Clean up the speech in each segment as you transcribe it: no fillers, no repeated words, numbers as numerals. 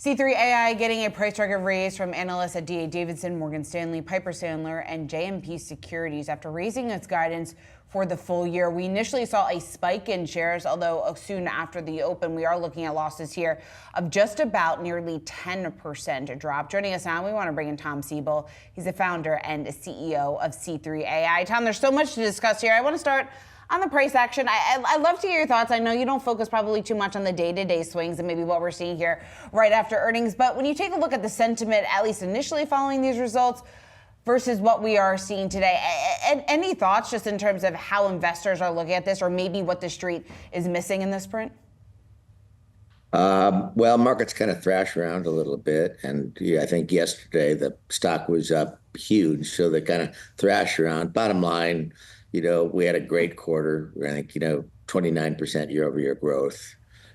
C3.ai getting a price target raise from analysts at D.A. Davidson, Morgan Stanley, Piper Sandler, and JMP Securities after raising its guidance for the full year. We initially saw a spike in shares, although soon after the open, we are looking at losses here of just about nearly 10% drop. Joining us now, we want to bring in Tom Siebel. He's the founder and CEO of C3.ai. Tom, there's so much to discuss here. I want to start on the price action. I'd love to hear your thoughts. I know you don't focus probably too much on the day-to-day swings and maybe what we're seeing here right after earnings, but when you take a look at the sentiment, at least initially following these results, versus what we are seeing today, any thoughts just in terms of how investors are looking at this, or maybe what the street is missing in this print? Well, markets kind of thrash around a little bit, and yeah, I think yesterday the stock was up huge, so they kind of thrash around. Bottom line, we had a great quarter. I think, 29% year-over-year growth.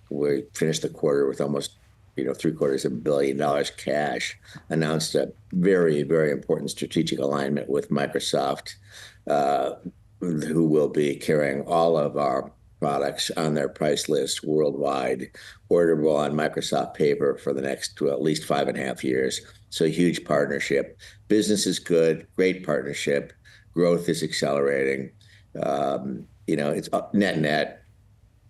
We finished the quarter with almost, $750 million cash. Announced a very, very important strategic alignment with Microsoft, who will be carrying all of our products on their price list worldwide, orderable on Microsoft paper for the next at least 5.5 years. So a huge partnership. Business is good, great partnership. Growth is accelerating. It's net.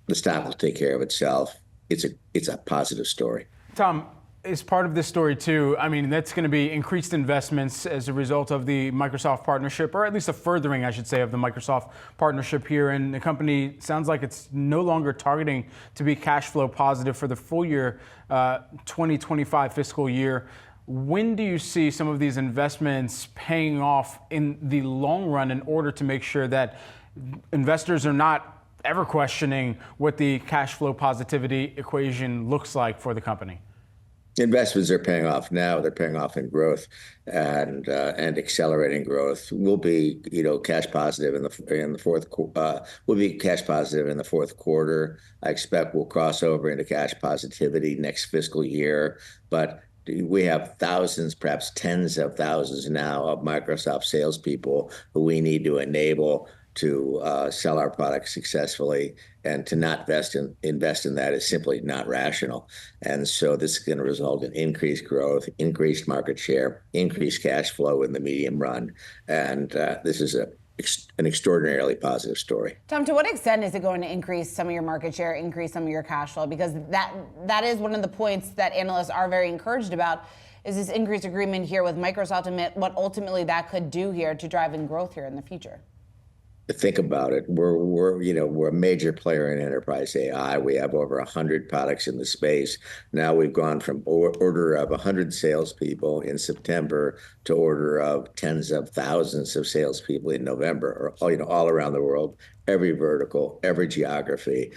The stock will take care of itself. It's a positive story. Tom, is part of this story too, that's going to be increased investments as a result of the Microsoft partnership, or at least a furthering, I should say, of the Microsoft partnership here. And the company sounds like it's no longer targeting to be cash flow positive for the full year, 2025 fiscal year. When do you see some of these investments paying off in the long run in order to make sure that investors are not ever questioning what the cash flow positivity equation looks like for the company? Investments are paying off now. They're paying off in growth and accelerating growth. We'll be, cash positive in the fourth. We'll be cash positive in the fourth quarter. I expect we'll cross over into cash positivity next fiscal year. But we have thousands, perhaps tens of thousands now of Microsoft salespeople who we need to enable to sell our products successfully, and to not invest in that is simply not rational. And so this is going to result in increased growth, increased market share, increased cash flow in the medium run. And this is an extraordinarily positive story. Tom, to what extent is it going to increase some of your market share, increase some of your cash flow? Because that is one of the points that analysts are very encouraged about, is this increased agreement here with Microsoft, and what ultimately that could do here to drive in growth here in the future. Think about it. We're a major player in enterprise AI. We have over 100 products in the space. Now we've gone from order of 100 salespeople in September to order of tens of thousands of salespeople in November, or all around the world, every vertical, every geography.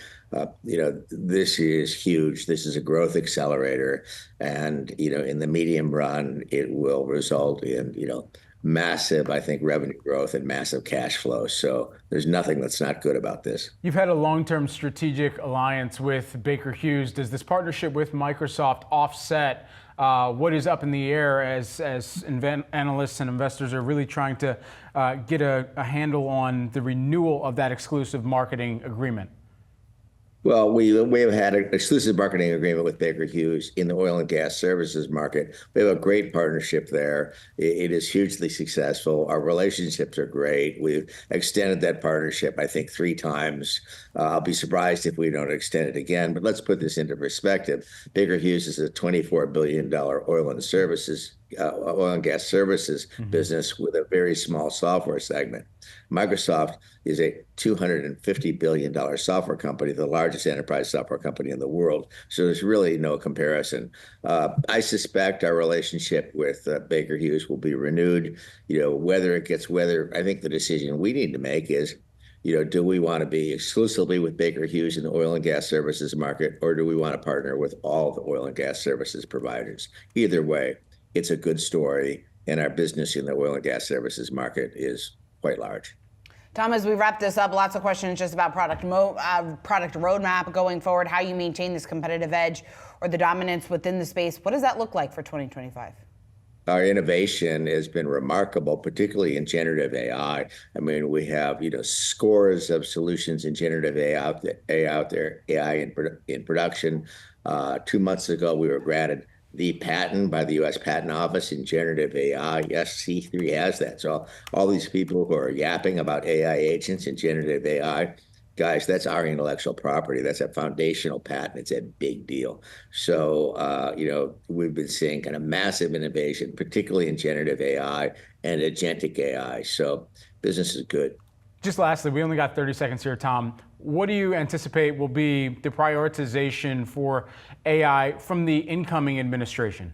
This is huge. This is a growth accelerator, and in the medium run, it will result in massive, I think, revenue growth and massive cash flow. So there's nothing that's not good about this. You've had a long-term strategic alliance with Baker Hughes. Does this partnership with Microsoft offset what is up in the air as analysts and investors are really trying to get a handle on the renewal of that exclusive marketing agreement? Well, we have had an exclusive marketing agreement with Baker Hughes in the oil and gas services market. We have a great partnership there. It is hugely successful. Our relationships are great. We've extended that partnership, I think, 3 times. I'll be surprised if we don't extend it again. But let's put this into perspective. Baker Hughes is a $24 billion oil and gas services business with a very small software segment. Microsoft is a $250 billion software company, the largest enterprise software company in the world. So there's really no comparison. I suspect our relationship with Baker Hughes will be renewed. Whether I think the decision we need to make is, do we want to be exclusively with Baker Hughes in the oil and gas services market, or do we want to partner with all the oil and gas services providers? Either way, it's a good story, and our business in the oil and gas services market is quite large. Tom, as we wrap this up, lots of questions just about product roadmap going forward, how you maintain this competitive edge or the dominance within the space. What does that look like for 2025? Our innovation has been remarkable, particularly in generative AI. We have scores of solutions in generative AI out there, AI in production. 2 months ago, we were granted the patent by the U.S. Patent Office in generative AI. Yes, C3 has that. So all these people who are yapping about AI agents and generative AI, guys, that's our intellectual property. That's a foundational patent. It's a big deal. So, we've been seeing kind of massive innovation, particularly in generative AI and agentic AI. So business is good. Just lastly, we only got 30 seconds here, Tom. What do you anticipate will be the prioritization for AI from the incoming administration?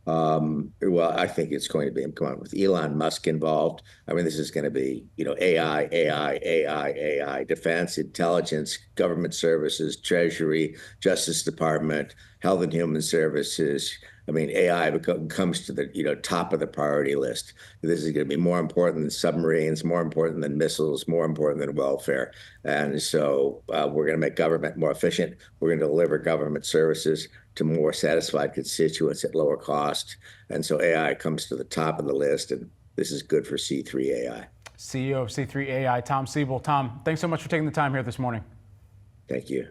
Well, I think it's going to be, come on, with Elon Musk involved. I mean, this is going to be, AI, defense, intelligence, government services, Treasury, Justice Department, Health and Human Services. I mean, AI comes to the, top of the priority list. This is going to be more important than submarines, more important than missiles, more important than welfare. And so we're going to make government more efficient. We're going to deliver government services to more satisfied constituents at lower cost. And so AI comes to the top of the list, and this is good for C3.ai. CEO of C3.ai, Tom Siebel. Tom, thanks so much for taking the time here this morning. Thank you.